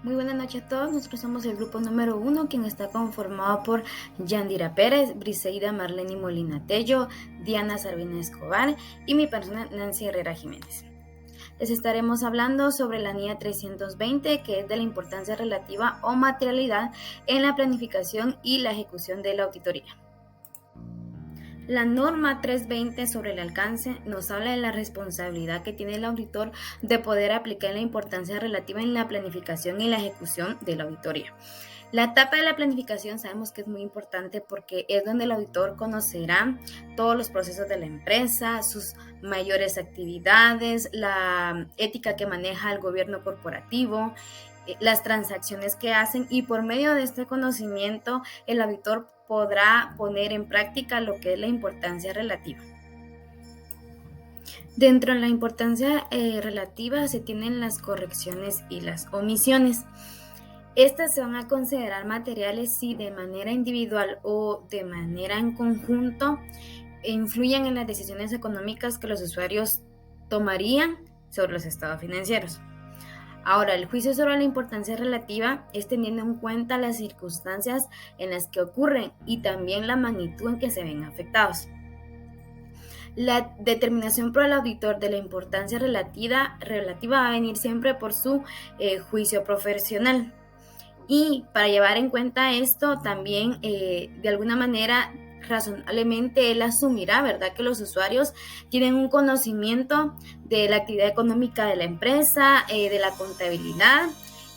Muy buenas noches a todos. Nosotros somos el grupo número 1, quien está conformado por Yandira Pérez, Briseida Marlene Molina Tello, Diana Sarvina Escobar y mi persona Nancy Herrera Jiménez. Les estaremos hablando sobre la NIA 320, que es de la importancia relativa o materialidad en la planificación y la ejecución de la auditoría. La norma 320 sobre el alcance nos habla de la responsabilidad que tiene el auditor de poder aplicar la importancia relativa en la planificación y la ejecución de la auditoría. La etapa de la planificación sabemos que es muy importante porque es donde el auditor conocerá todos los procesos de la empresa, sus mayores actividades, la ética que maneja el gobierno corporativo, las transacciones que hacen, y por medio de este conocimiento el auditor podrá poner en práctica lo que es la importancia relativa. Dentro de la importancia relativa se tienen las correcciones y las omisiones. Estas se van a considerar materiales si de manera individual o de manera en conjunto influyen en las decisiones económicas que los usuarios tomarían sobre los estados financieros. Ahora, el juicio sobre la importancia relativa es teniendo en cuenta las circunstancias en las que ocurren y también la magnitud en que se ven afectados. La determinación por el auditor de la importancia relativa va a venir siempre por su juicio profesional. Y para llevar en cuenta esto, también de alguna manera razonablemente él asumirá, ¿verdad?, que los usuarios tienen un conocimiento de la actividad económica de la empresa, de la contabilidad,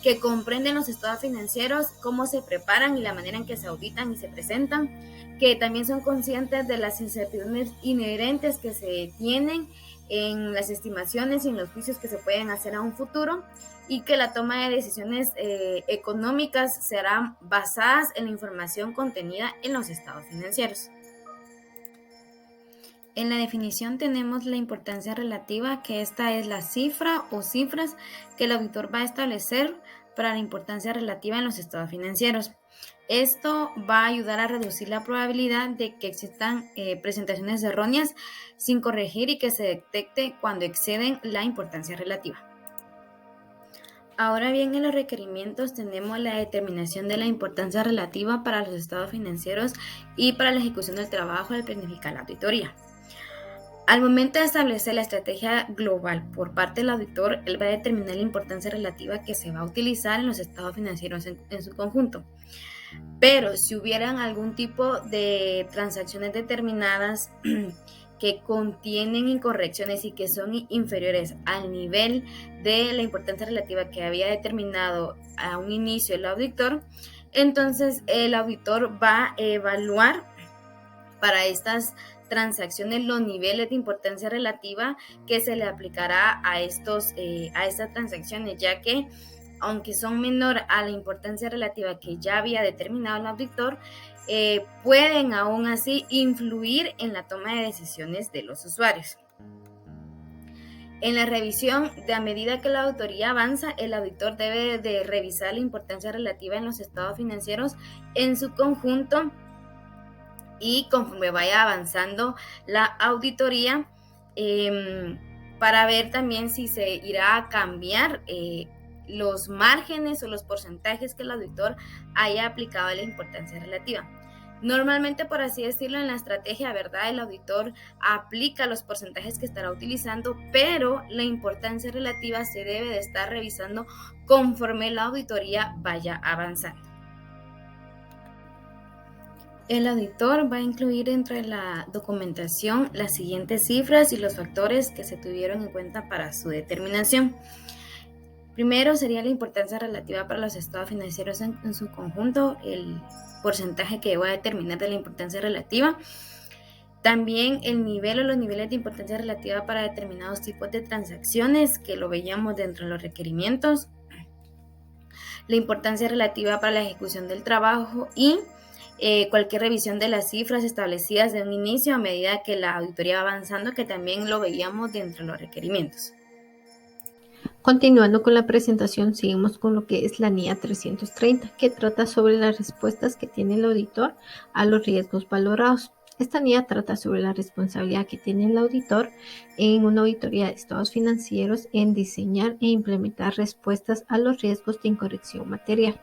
que comprenden los estados financieros, cómo se preparan y la manera en que se auditan y se presentan, que también son conscientes de las incertidumbres inherentes que se tienen en las estimaciones y en los juicios que se pueden hacer a un futuro, y que la toma de decisiones económicas serán basadas en la información contenida en los estados financieros. En la definición tenemos la importancia relativa, que esta es la cifra o cifras que el auditor va a establecer para la importancia relativa en los estados financieros. Esto va a ayudar a reducir la probabilidad de que existan presentaciones erróneas sin corregir y que se detecte cuando exceden la importancia relativa. Ahora bien, en los requerimientos tenemos la determinación de la importancia relativa para los estados financieros y para la ejecución del trabajo de planificar la auditoría. Al momento de establecer la estrategia global por parte del auditor, él va a determinar la importancia relativa que se va a utilizar en los estados financieros en su conjunto. Pero si hubieran algún tipo de transacciones determinadas que contienen incorrecciones y que son inferiores al nivel de la importancia relativa que había determinado a un inicio el auditor, entonces el auditor va a evaluar para estas transacciones los niveles de importancia relativa que se le aplicará a estas transacciones, ya que aunque son menor a la importancia relativa que ya había determinado el auditor, pueden aún así influir en la toma de decisiones de los usuarios. En la revisión, a medida que la auditoría avanza, el auditor debe de revisar la importancia relativa en los estados financieros en su conjunto, y conforme vaya avanzando la auditoría, para ver también si se irá a cambiar los márgenes o los porcentajes que el auditor haya aplicado a la importancia relativa. Normalmente, por así decirlo, en la estrategia, ¿verdad?, el auditor aplica los porcentajes que estará utilizando, pero la importancia relativa se debe de estar revisando conforme la auditoría vaya avanzando. El auditor va a incluir dentro de la documentación las siguientes cifras y los factores que se tuvieron en cuenta para su determinación. Primero sería la importancia relativa para los estados financieros en su conjunto, el porcentaje que voy a determinar de la importancia relativa. También el nivel o los niveles de importancia relativa para determinados tipos de transacciones, que lo veíamos dentro de los requerimientos. La importancia relativa para la ejecución del trabajo y cualquier revisión de las cifras establecidas de un inicio a medida que la auditoría va avanzando, que también lo veíamos dentro de los requerimientos. Continuando con la presentación, seguimos con lo que es la NIA 330, que trata sobre las respuestas que tiene el auditor a los riesgos valorados. Esta NIA trata sobre la responsabilidad que tiene el auditor en una auditoría de estados financieros en diseñar e implementar respuestas a los riesgos de incorrección material.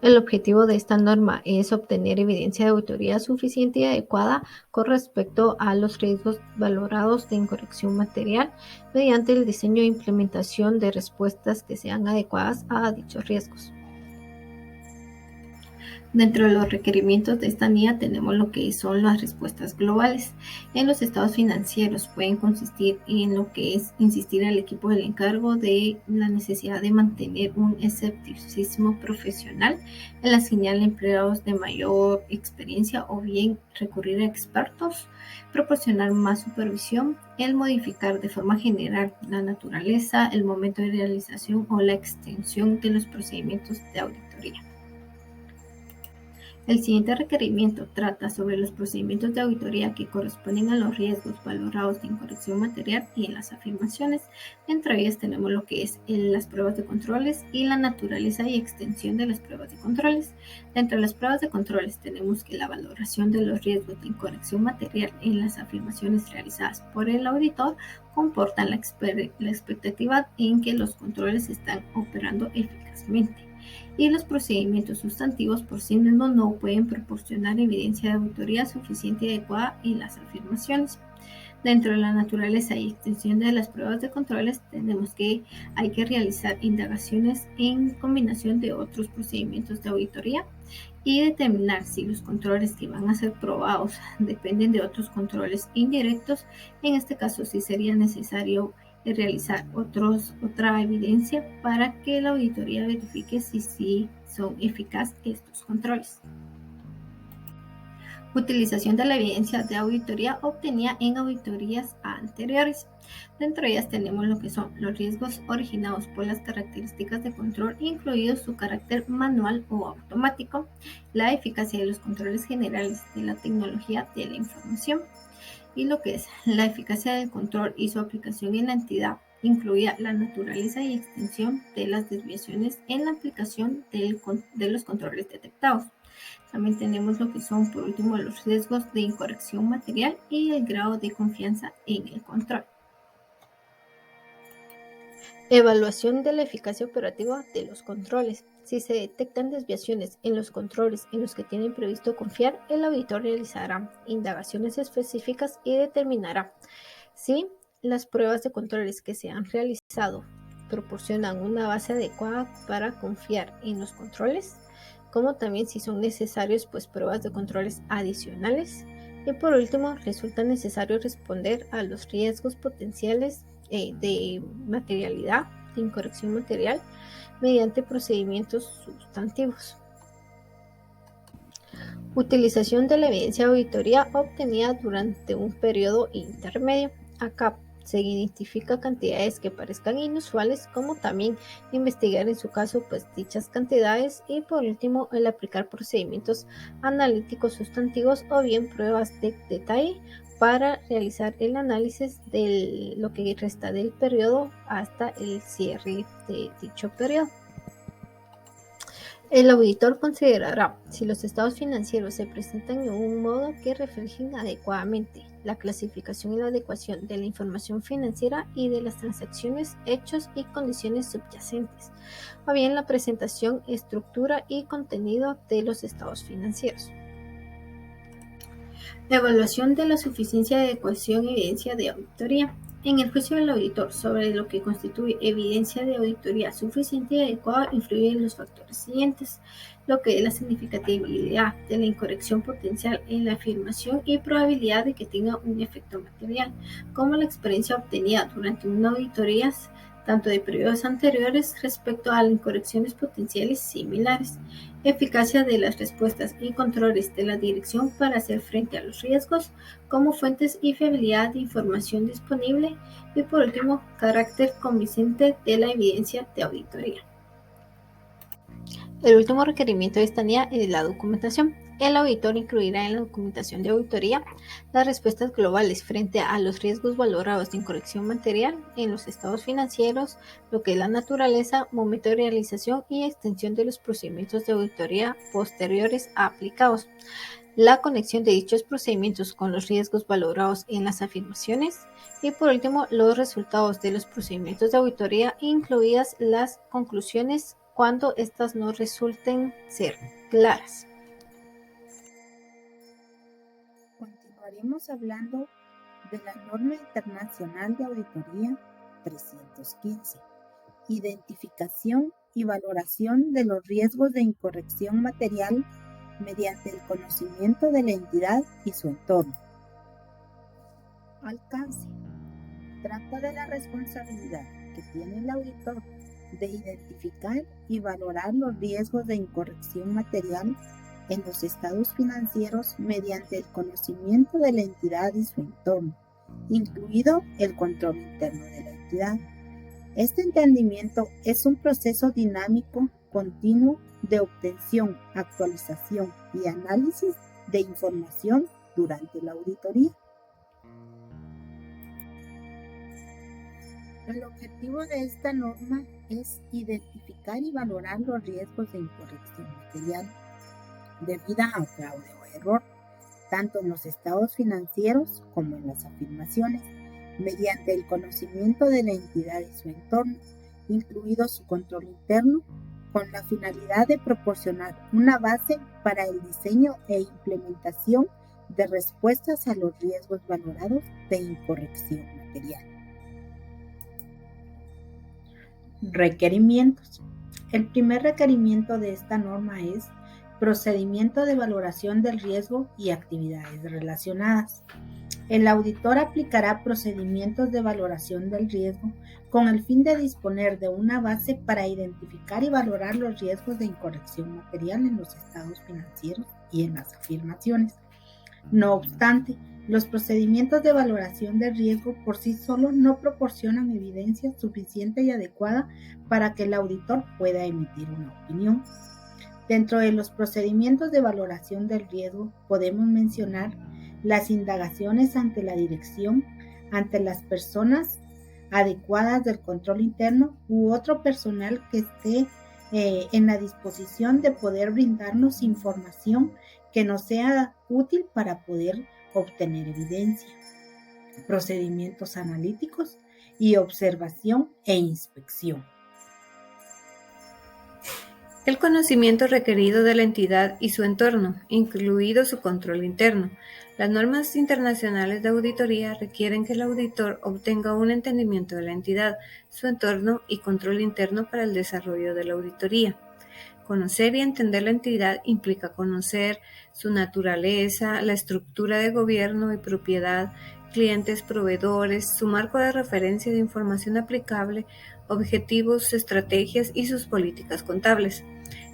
El objetivo de esta norma es obtener evidencia de auditoría suficiente y adecuada con respecto a los riesgos valorados de incorrección material mediante el diseño e implementación de respuestas que sean adecuadas a dichos riesgos. Dentro de los requerimientos de esta NIA tenemos lo que son las respuestas globales. En los estados financieros pueden consistir en lo que es insistir al equipo del encargo de la necesidad de mantener un escepticismo profesional, el asignar empleados de mayor experiencia o bien recurrir a expertos, proporcionar más supervisión, el modificar de forma general la naturaleza, el momento de realización o la extensión de los procedimientos de auditoría. El siguiente requerimiento trata sobre los procedimientos de auditoría que corresponden a los riesgos valorados de incorrección material y en las afirmaciones. Entre ellas tenemos lo que es las pruebas de controles y la naturaleza y extensión de las pruebas de controles. Dentro de las pruebas de controles tenemos que la valoración de los riesgos de incorrección material en las afirmaciones realizadas por el auditor comportan la expectativa en que los controles están operando eficazmente. Y los procedimientos sustantivos por sí mismos no pueden proporcionar evidencia de auditoría suficiente y adecuada en las afirmaciones. Dentro de la naturaleza y extensión de las pruebas de controles tenemos que hay que realizar indagaciones en combinación de otros procedimientos de auditoría y determinar si los controles que van a ser probados dependen de otros controles indirectos. En este caso sí sería necesario realizar otra evidencia para que la auditoría verifique si sí son eficaces estos controles. Utilización de la evidencia de auditoría obtenida en auditorías anteriores. Dentro de ellas tenemos lo que son los riesgos originados por las características de control, incluido su carácter manual o automático, la eficacia de los controles generales de la tecnología de la información, y lo que es la eficacia del control y su aplicación en la entidad, incluida la naturaleza y extensión de las desviaciones en la aplicación de los controles detectados. También tenemos lo que son, por último, los riesgos de incorrección material y el grado de confianza en el control. Evaluación de la eficacia operativa de los controles. Si se detectan desviaciones en los controles en los que tienen previsto confiar, el auditor realizará indagaciones específicas y determinará si las pruebas de controles que se han realizado proporcionan una base adecuada para confiar en los controles, como también si son necesarios pruebas de controles adicionales. Y por último, resulta necesario responder a los riesgos potenciales de materialidad, de incorrección material, mediante procedimientos sustantivos. Utilización de la evidencia de auditoría obtenida durante un periodo intermedio. Acá se identifica cantidades que parezcan inusuales, como también investigar en su caso dichas cantidades, y por último el aplicar procedimientos analíticos sustantivos o bien pruebas de detalle para realizar el análisis de lo que resta del periodo hasta el cierre de dicho periodo. El auditor considerará si los estados financieros se presentan en un modo que reflejen adecuadamente la clasificación y la adecuación de la información financiera y de las transacciones, hechos y condiciones subyacentes, o bien la presentación, estructura y contenido de los estados financieros. Evaluación de la suficiencia de adecuación y evidencia de auditoría. En el juicio del auditor sobre lo que constituye evidencia de auditoría suficiente y adecuada influyen los factores siguientes: lo que es la significatividad de la incorrección potencial en la afirmación y probabilidad de que tenga un efecto material, como la experiencia obtenida durante una auditoría tanto de periodos anteriores respecto a las incorrecciones potenciales similares, eficacia de las respuestas y controles de la dirección para hacer frente a los riesgos como fuentes y fiabilidad de información disponible, y por último, carácter convincente de la evidencia de auditoría. El último requerimiento de esta NIA es la documentación. El auditor incluirá en la documentación de auditoría las respuestas globales frente a los riesgos valorados de incorrección material en los estados financieros, lo que es la naturaleza, momento de realización y extensión de los procedimientos de auditoría posteriores aplicados. la conexión de dichos procedimientos con los riesgos valorados en las afirmaciones y por último los resultados de los procedimientos de auditoría, incluidas las conclusiones cuando éstas no resulten ser claras. Continuaremos hablando de la norma internacional de auditoría 315, identificación y valoración de los riesgos de incorrección material mediante el conocimiento de la entidad y su entorno. Alcance. Trata de la responsabilidad que tiene el auditor de identificar y valorar los riesgos de incorrección material en los estados financieros mediante el conocimiento de la entidad y su entorno, incluido el control interno de la entidad. Este entendimiento es un proceso dinámico, continuo, de obtención, actualización y análisis de información durante la auditoría. El objetivo de esta norma es identificar y valorar los riesgos de incorrección material debida a fraude o error, tanto en los estados financieros como en las afirmaciones, mediante el conocimiento de la entidad y su entorno, incluido su control interno, con la finalidad de proporcionar una base para el diseño e implementación de respuestas a los riesgos valorados de incorrección material. Requerimientos. El primer requerimiento de esta norma es procedimiento de valoración del riesgo y actividades relacionadas. El auditor aplicará procedimientos de valoración del riesgo con el fin de disponer de una base para identificar y valorar los riesgos de incorrección material en los estados financieros y en las afirmaciones. No obstante, los procedimientos de valoración del riesgo por sí solos no proporcionan evidencia suficiente y adecuada para que el auditor pueda emitir una opinión. Dentro de los procedimientos de valoración del riesgo podemos mencionar las indagaciones ante la dirección, ante las personas adecuadas del control interno u otro personal que esté en la disposición de poder brindarnos información que nos sea útil para poder obtener evidencia. Procedimientos analíticos y observación e inspección. El conocimiento requerido de la entidad y su entorno, incluido su control interno. Las normas internacionales de auditoría requieren que el auditor obtenga un entendimiento de la entidad, su entorno y control interno para el desarrollo de la auditoría. Conocer y entender la entidad implica conocer su naturaleza, la estructura de gobierno y propiedad, clientes, proveedores, su marco de referencia de información aplicable, objetivos, estrategias y sus políticas contables.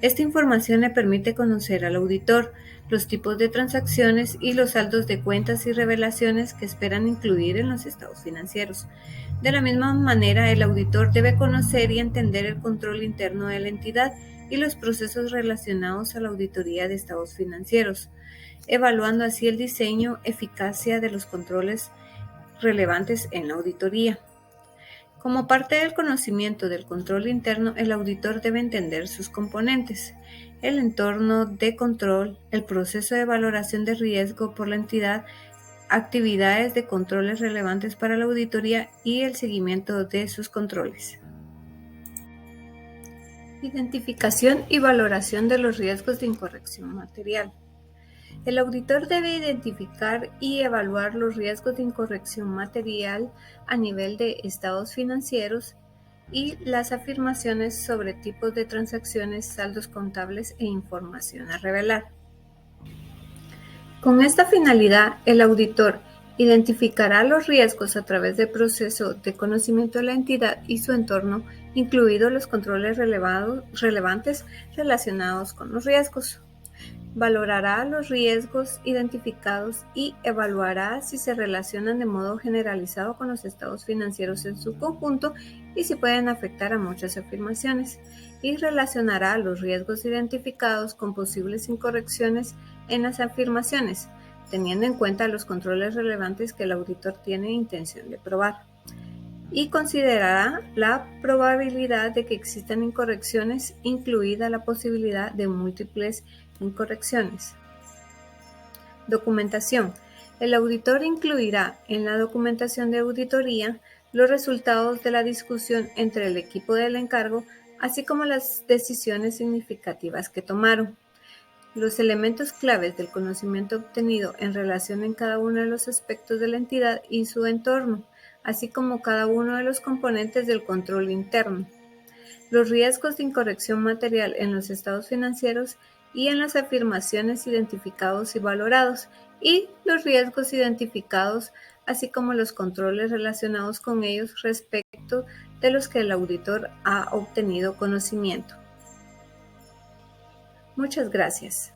Esta información le permite conocer al auditor los tipos de transacciones y los saldos de cuentas y revelaciones que esperan incluir en los estados financieros. De la misma manera, el auditor debe conocer y entender el control interno de la entidad y los procesos relacionados a la auditoría de estados financieros, evaluando así el diseño, eficacia de los controles relevantes en la auditoría. Como parte del conocimiento del control interno, el auditor debe entender sus componentes: el entorno de control, el proceso de valoración de riesgo por la entidad, actividades de controles relevantes para la auditoría y el seguimiento de sus controles. Identificación y valoración de los riesgos de incorrección material. El auditor debe identificar y evaluar los riesgos de incorrección material a nivel de estados financieros y las afirmaciones sobre tipos de transacciones, saldos contables e información a revelar. Con esta finalidad, el auditor identificará los riesgos a través del proceso de conocimiento de la entidad y su entorno, incluidos los controles relevantes relacionados con los riesgos. Valorará los riesgos identificados y evaluará si se relacionan de modo generalizado con los estados financieros en su conjunto y si pueden afectar a muchas afirmaciones, y relacionará los riesgos identificados con posibles incorrecciones en las afirmaciones, teniendo en cuenta los controles relevantes que el auditor tiene intención de probar, y considerará la probabilidad de que existan incorrecciones, incluida la posibilidad de múltiples incorrecciones. Documentación. El auditor incluirá en la documentación de auditoría los resultados de la discusión entre el equipo del encargo, así como las decisiones significativas que tomaron. Los elementos claves del conocimiento obtenido en relación en cada uno de los aspectos de la entidad y su entorno, así como cada uno de los componentes del control interno. Los riesgos de incorrección material en los estados financieros y en las afirmaciones identificados y valorados, y los riesgos identificados, así como los controles relacionados con ellos respecto de los que el auditor ha obtenido conocimiento. Muchas gracias.